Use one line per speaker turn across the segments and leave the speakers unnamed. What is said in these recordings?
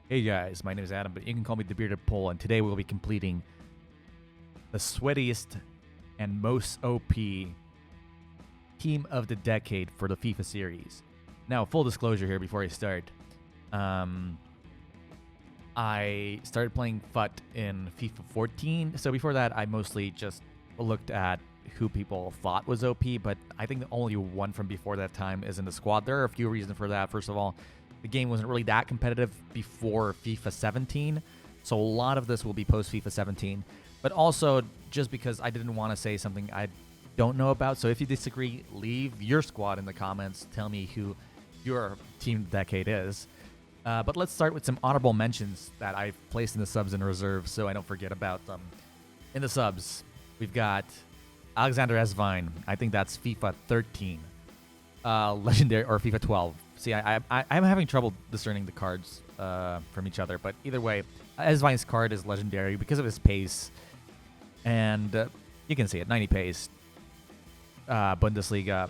Hey guys, my name is Adam, but you can call me the Bearded Pole, and today we'll be completing the sweatiest and most OP team of the decade for the FIFA series. Now, full disclosure here before I start. I started playing FUT in FIFA 14, so before that I mostly just looked at who people thought was OP, but I think the only one from before that time is in the squad. There are a few reasons for that. First of all, the game wasn't really that competitive before FIFA 17, so a lot of this will be post FIFA 17, but also just because I didn't want to say something I don't know about. So if you disagree, leave your squad in the comments. Tell me who your team of the decade is. But let's start with some honorable mentions that I've placed in the subs and reserves so I don't forget about them. In the subs, we've got Alexander Esvine. I think that's FIFA 13. Legendary, or FIFA 12. See, I'm having trouble discerning the cards from each other, but either way, Esvine's card is legendary because of his pace, and you can see it, 90 pace. Bundesliga,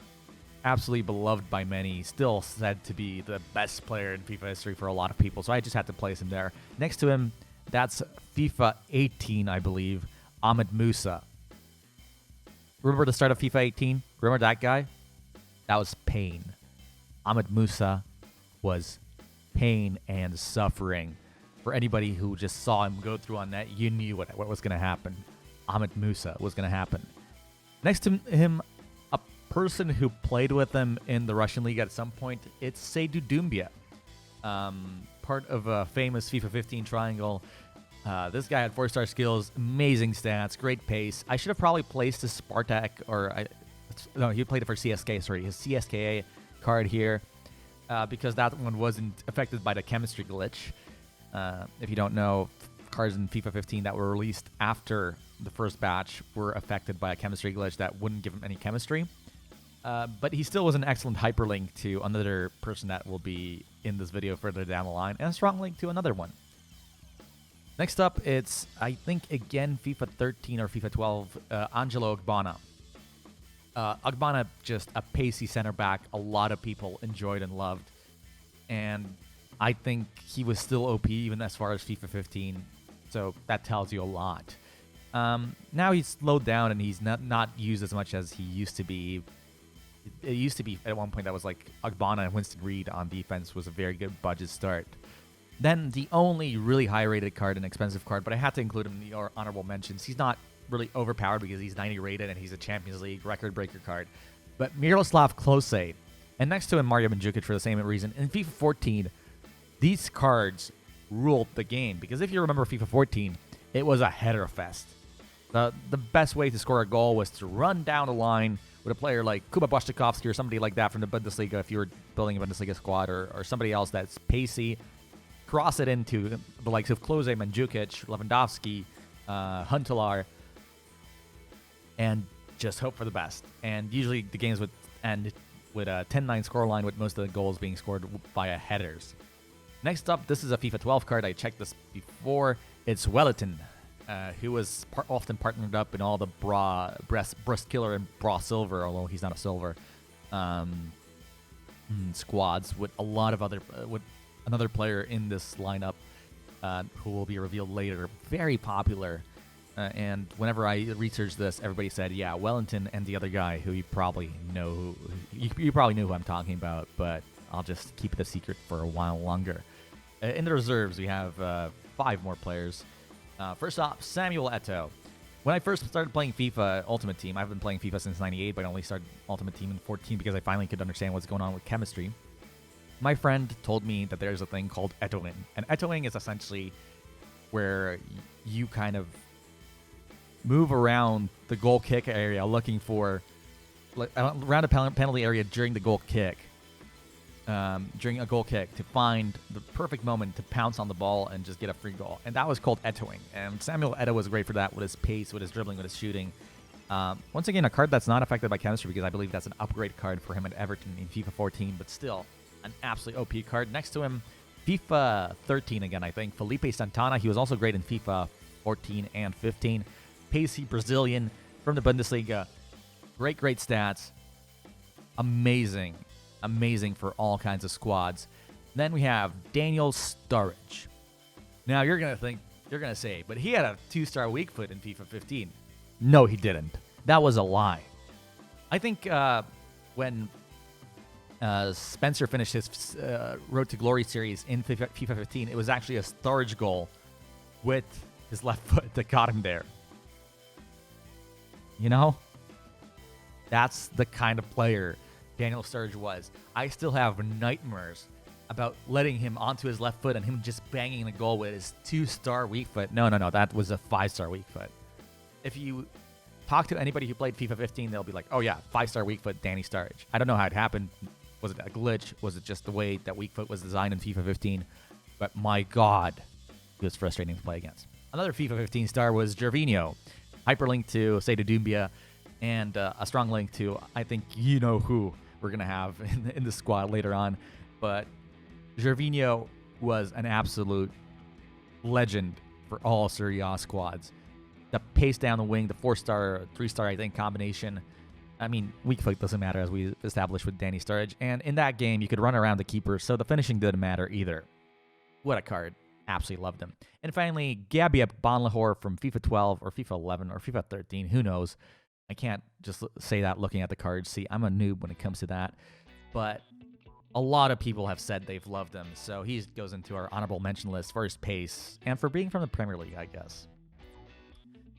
absolutely beloved by many, still said to be the best player in FIFA history for a lot of people, so I just had to place him there. Next to him, that's FIFA 18, I believe, Hamid Musa. Remember the start of FIFA 18? Remember that guy? That was pain. Hamid Musa was pain and suffering. For anybody who just saw him go through on net, you knew what was going to happen. Hamid Musa was going to happen. Next to him, a person who played with him in the Russian league at some point, it's Seydou Doumbia. Part of a famous FIFA 15 triangle. This guy had 4-star skills, amazing stats, great pace. I should have probably placed his Spartak, no, he played it for CSK, sorry, his CSKA card here, because that one wasn't affected by the chemistry glitch. If you don't know, cards in FIFA 15 that were released after the first batch were affected by a chemistry glitch that wouldn't give him any chemistry. But he still was an excellent hyperlink to another person that will be in this video further down the line, and a strong link to another one. Next up, it's, I think, again, FIFA 13 or FIFA 12, Angelo Ogbonna. Ogbonna, just a pacey center back a lot of people enjoyed and loved. And I think he was still OP even as far as FIFA 15, so that tells you a lot. Now he's slowed down and he's not used as much as he used to be. It used to be at one point that was like Ogbonna and Winston Reed on defense was a very good budget start. Then the only really high-rated card and expensive card, but I had to include him in the honorable mentions. He's not really overpowered because he's 90 rated and he's a Champions League record-breaker card. But Miroslav Klose, and next to him Mario Mandzukic for the same reason. In FIFA 14, these cards ruled the game because if you remember FIFA 14, it was a header fest. The best way to score a goal was to run down the line with a player like Kuba Błaszczykowski or somebody like that from the Bundesliga if you were building a Bundesliga squad, or somebody else that's pacey. Cross it into the likes of Klose, Mandzukic, Lewandowski, Huntelaar, and just hope for the best. And usually the games would end with a 10-9 scoreline with most of the goals being scored via headers. Next up, this is a FIFA 12 card. I checked this before. It's Wellington, who was often partnered up in all the Breast Killer and Bra Silver, although he's not a silver, squads with a lot of other... with another player in this lineup who will be revealed later. Very popular. And whenever I researched this, everybody said, yeah, Wellington and the other guy who you probably know. You probably know who I'm talking about, but I'll just keep it a secret for a while longer. In the reserves, we have 5 more players. First off, Samuel Eto'o. When I first started playing FIFA Ultimate Team, I've been playing FIFA since 98, but I only started Ultimate Team in 14 because I finally could understand what's going on with chemistry. My friend told me that there's a thing called Eto'ing. And Eto'ing is essentially where you kind of move around the goal kick area looking for, around a penalty area during the goal kick, during a goal kick to find the perfect moment to pounce on the ball and just get a free goal. And that was called Eto'ing. And Samuel Eto'o was great for that with his pace, with his dribbling, with his shooting. Once again, a card that's not affected by chemistry because I believe that's an upgrade card for him at Everton in FIFA 14, but still an absolute OP card. Next to him, FIFA 13 again, I think. Felipe Santana. He was also great in FIFA 14 and 15. Pacey Brazilian from the Bundesliga. Great stats. Amazing for all kinds of squads. Then we have Daniel Sturridge. Now you're going to say, but he had a 2-star weak foot in FIFA 15. No, he didn't. That was a lie. I think when Spencer finished his Road to Glory series in FIFA 15, it was actually a Sturridge goal with his left foot that got him there. You know? That's the kind of player Daniel Sturridge was. I still have nightmares about letting him onto his left foot and him just banging the goal with his 2-star weak foot. No. That was a 5-star weak foot. If you talk to anybody who played FIFA 15, they'll be like, oh yeah, 5-star weak foot, Danny Sturridge. I don't know how it happened. Was it a glitch? Was it just the way that weak foot was designed in FIFA 15? But my God, it was frustrating to play against. Another FIFA 15 star was Gervinho. Hyperlink to Seydou Doumbia, and a strong link to, I think you know who we're going to have in the squad later on. But Gervinho was an absolute legend for all Serie A squads. The pace down the wing, the 4-star, 3-star, I think, combination. I mean, weak foot doesn't matter, as we established with Danny Sturridge. And in that game, you could run around the keeper, so the finishing didn't matter either. What a card. Absolutely loved him. And finally, Gabi Bonlahor from FIFA 12 or FIFA 11 or FIFA 13. Who knows? I can't just say that looking at the cards. See, I'm a noob when it comes to that. But a lot of people have said they've loved him, so he goes into our honorable mention list for his pace and for being from the Premier League, I guess.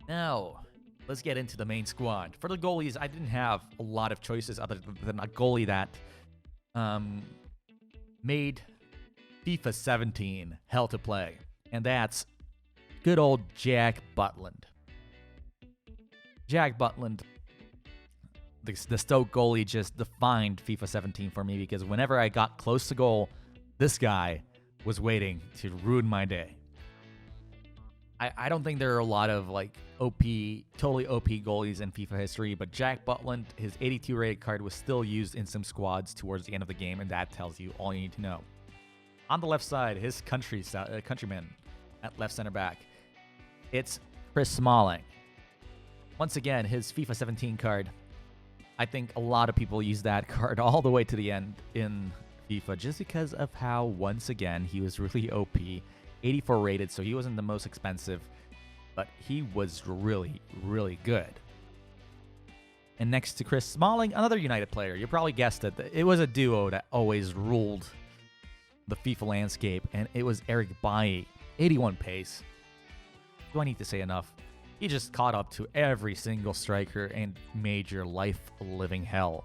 Now, let's get into the main squad. For the goalies, I didn't have a lot of choices other than a goalie that made FIFA 17 hell to play, and that's good old Jack Butland. Jack Butland, the Stoke goalie, just defined FIFA 17 for me, because whenever I got close to goal, this guy was waiting to ruin my day. I don't think there are a lot of totally OP goalies in FIFA history, but Jack Butland, his 82 rated card was still used in some squads towards the end of the game, and that tells you all you need to know. On the left side, his countryman at left center back, it's Chris Smalling. Once again, his FIFA 17 card, I think a lot of people use that card all the way to the end in FIFA just because of how, once again, he was really OP. 84 rated, so he wasn't the most expensive, but he was really, really good. And next to Chris Smalling, another United player. You probably guessed it. It was a duo that always ruled the FIFA landscape, and it was Eric Bailly. 81 pace. Do I need to say enough? He just caught up to every single striker and made your life a living hell.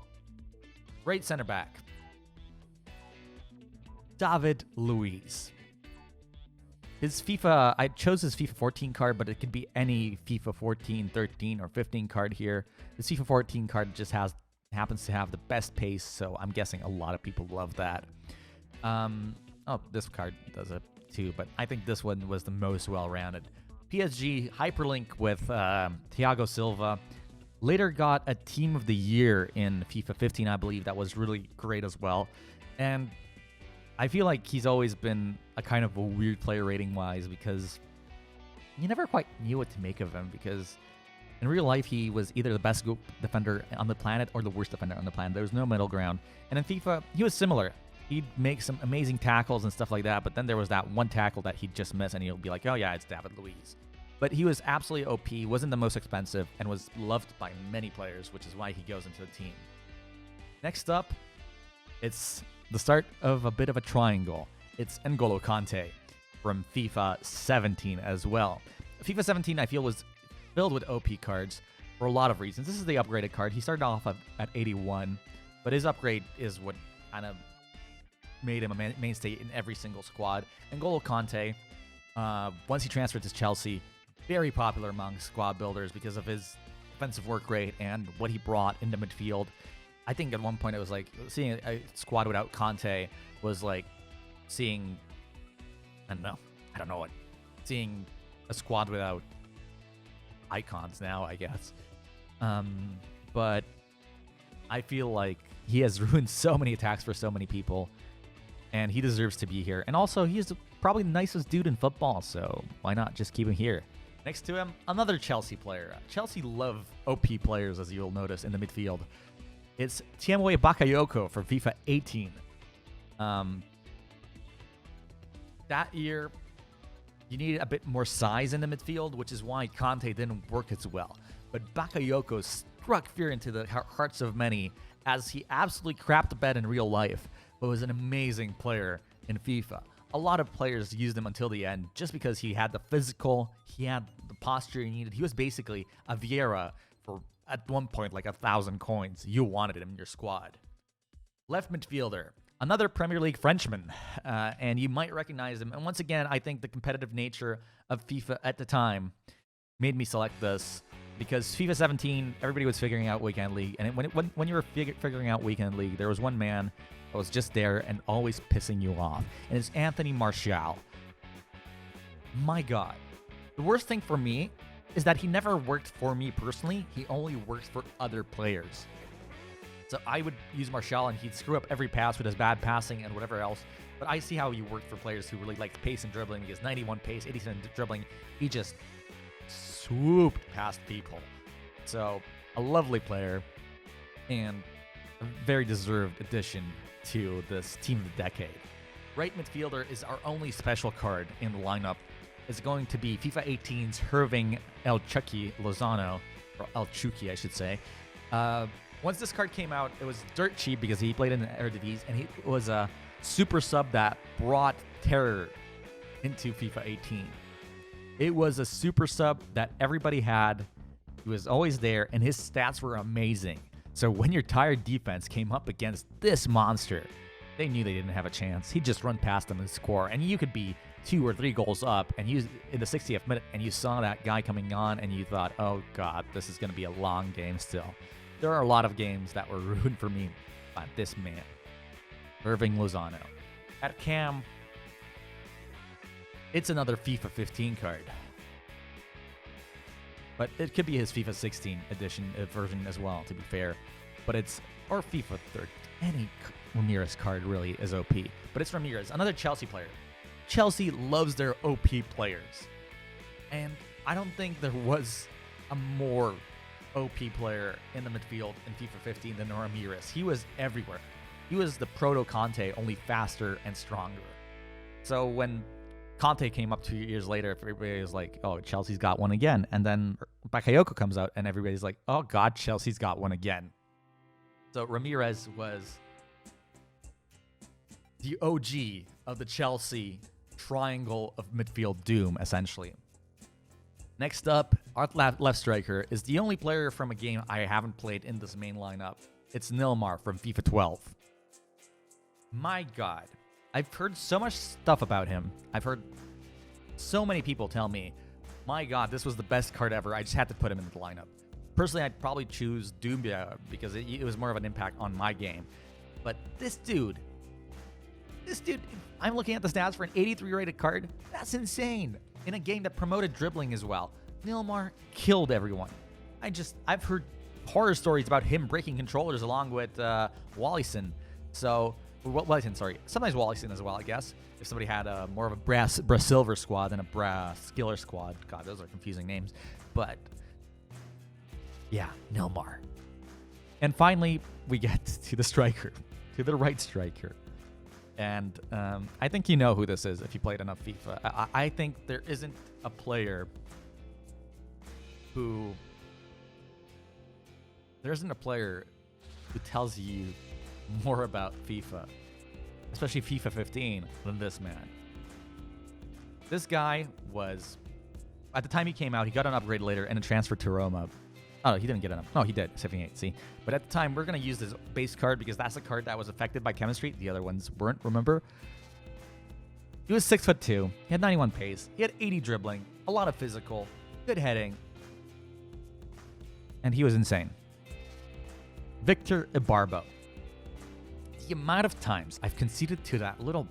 Right center back, David Luiz. I chose his FIFA 14 card, but it could be any FIFA 14, 13, or 15 card here. This FIFA 14 card just happens to have the best pace, so I'm guessing a lot of people love that. This card does it too, but I think this one was the most well-rounded. PSG hyperlink with Thiago Silva. Later got a Team of the Year in FIFA 15, I believe. That was really great as well. And I feel like he's always been a kind of a weird player rating-wise, because you never quite knew what to make of him, because in real life he was either the best defender on the planet or the worst defender on the planet. There was no middle ground. And in FIFA, he was similar. He'd make some amazing tackles and stuff like that, but then there was that one tackle that he'd just miss, and he'll be like, oh yeah, it's David Luiz. But he was absolutely OP, wasn't the most expensive, and was loved by many players, which is why he goes into the team. Next up, it's the start of a bit of a triangle. It's Angola Conte from FIFA 17 as well. FIFA 17, I feel, was filled with OP cards for a lot of reasons. This is the upgraded card. He started off at 81, but his upgrade is what kind of made him a mainstay in every single squad. Angola Conte, once he transferred to Chelsea, very popular among squad builders because of his defensive work rate and what he brought into midfield. I think at one point it was like seeing a squad without Conte was like seeing, seeing a squad without icons now, I guess. But I feel like he has ruined so many attacks for so many people, and he deserves to be here. And also, he's probably the nicest dude in football, so why not just keep him here? Next to him, another Chelsea player. Chelsea love OP players, as you'll notice in the midfield. It's Ibaka Yoko from FIFA 18. That year, You needed a bit more size in the midfield, which is why Conte didn't work as well. But Bakayoko struck fear into the hearts of many as he absolutely crapped the bed in real life, but was an amazing player in FIFA. A lot of players used him until the end just because he had the physical, he had the posture he needed. He was basically a Vieira for, at one point, like 1,000 coins. You wanted him in your squad. Left midfielder, another Premier League Frenchman, and you might recognize him. And once again, I think the competitive nature of FIFA at the time made me select this because FIFA 17, everybody was figuring out Weekend League. And when you were figuring out Weekend League, there was one man that was just there and always pissing you off. And it's Anthony Martial. My God. The worst thing for me is that he never worked for me personally. He only worked for other players. So I would use Martial and he'd screw up every pass with his bad passing and whatever else. But I see how he worked for players who really like pace and dribbling. He has 91 pace, 87 dribbling. He just swooped past people. So a lovely player and a very deserved addition to this team of the decade. Right midfielder is our only special card in the lineup. It's going to be FIFA 18's Herving El Chucky Lozano, or El Chucky, I should say. Once this card came out, it was dirt cheap because he played in the Eredivisie, and he was a super sub that brought terror into FIFA 18. It was a super sub that everybody had. He was always there, and his stats were amazing. So when your tired defense came up against this monster, they knew they didn't have a chance. He'd just run past them and score, and you could be 2 or 3 goals up, and you in the 60th minute, and you saw that guy coming on, and you thought, oh God, this is going to be a long game still. There are a lot of games that were ruined for me by this man, Herving Lozano. At Cam, it's another FIFA 15 card. But it could be his FIFA 16 edition version as well, to be fair. But it's, or FIFA 30. Any Ramirez card really is OP. But it's Ramirez, another Chelsea player. Chelsea loves their OP players. And I don't think there was a more OP player in the midfield in FIFA 15 than Ramirez. He was everywhere. He was the proto Conte, only faster and stronger. So when Conte came up 2 years later, everybody was like, oh, Chelsea's got one again. And then Bakayoko comes out and everybody's like, oh God, Chelsea's got one again. So Ramirez was the OG of the Chelsea triangle of midfield doom, essentially. Next up, our left striker is the only player from a game I haven't played in this main lineup. It's Nilmar from FIFA 12. My God, I've heard so much stuff about him. I've heard so many people tell me, my God, this was the best card ever. I just had to put him in the lineup. Personally, I'd probably choose Doumbia because it was more of an impact on my game. But this dude, I'm looking at the stats for an 83 rated card. That's insane. In a game that promoted dribbling as well. Nilmar killed everyone. I've heard horror stories about him breaking controllers along with Wallison. Sometimes Wallison as well, I guess. If somebody had more of a brass silver squad than a brass skiller squad. God, those are confusing names. But yeah, Nilmar. And finally, we get to the striker, to the right striker. And I think you know who this is if you played enough FIFA. I think there isn't a player who tells you more about FIFA, especially FIFA 15, than this man. This guy was, at the time he came out, he got an upgrade later and a transfer to Roma. Oh, he didn't get enough. No, he did. 78, see? But at the time, we're going to use this base card because that's a card that was affected by chemistry. The other ones weren't, remember? He was 6'2". He had 91 pace. He had 80 dribbling, a lot of physical, good heading. And he was insane. Victor Ibarbo. The amount of times I've conceded to that little...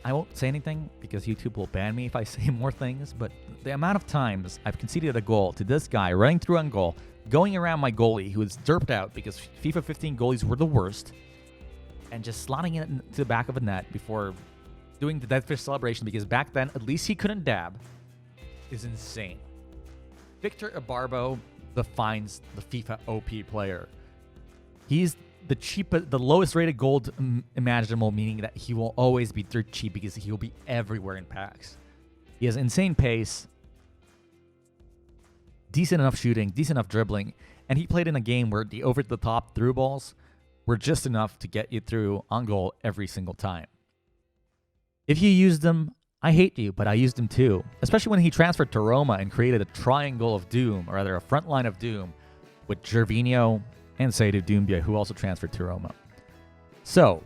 I won't say anything because YouTube will ban me if I say more things, but the amount of times I've conceded a goal to this guy running through on goal, going around my goalie who was derped out because FIFA 15 goalies were the worst, and just slotting it into the back of a net before doing the dead fish celebration because back then, at least he couldn't dab, is insane. Victor Ibarbo defines the FIFA OP player. He's the lowest rated gold imaginable, meaning that he will always be dirt cheap because he will be everywhere in packs. He has insane pace, decent enough shooting, decent enough dribbling, and he played in a game where the over-the-top through balls were just enough to get you through on goal every single time. If you used them, I hate you, but I used him too, especially when he transferred to Roma and created a triangle of doom, or rather a front line of doom, with Gervinho and Seydou Doumbia, who also transferred to Roma. So,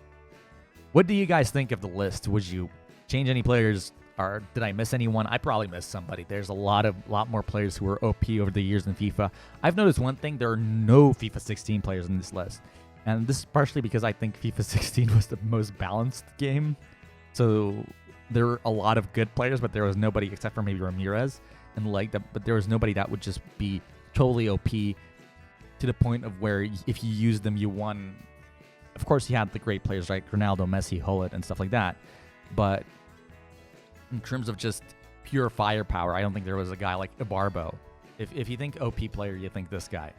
what do you guys think of the list? Would you change any players, or did I miss anyone? I probably missed somebody. There's a lot more players who were OP over the years in FIFA. I've noticed one thing: there are no FIFA 16 players in this list, and this is partially because I think FIFA 16 was the most balanced game. So there were a lot of good players, but there was nobody except for maybe Ramirez and like that. But there was nobody that would just be totally OP to the point of where if you used them, you won. Of course, you had the great players like Ronaldo, Messi, Hullet, and stuff like that. But in terms of just pure firepower, I don't think there was a guy like Ibarbo. If you think OP player, you think this guy.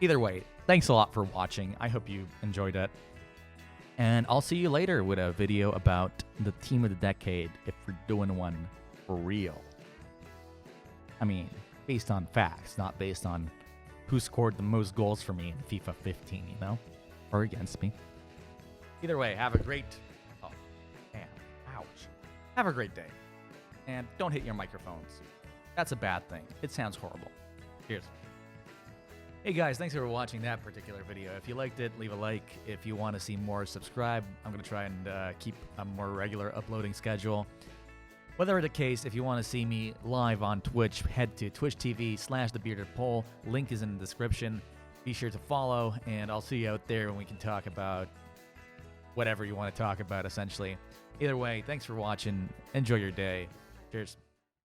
Either way, thanks a lot for watching. I hope you enjoyed it. And I'll see you later with a video about the team of the decade if we're doing one for real. I mean, based on facts, not based on who scored the most goals for me in FIFA 15, you know? Or against me. Either way, have a great... Oh, damn. Ouch. Have a great day. And don't hit your microphones. That's a bad thing. It sounds horrible. Cheers. Hey guys, thanks for watching that particular video. If you liked it, leave a like. If you want to see more, subscribe. I'm going to try and keep a more regular uploading schedule. Whatever the case, if you want to see me live on Twitch, head to twitch.tv/thebeardedpole. Link is in the description. Be sure to follow, and I'll see you out there when we can talk about whatever you want to talk about, essentially. Either way, thanks for watching. Enjoy your day. Cheers.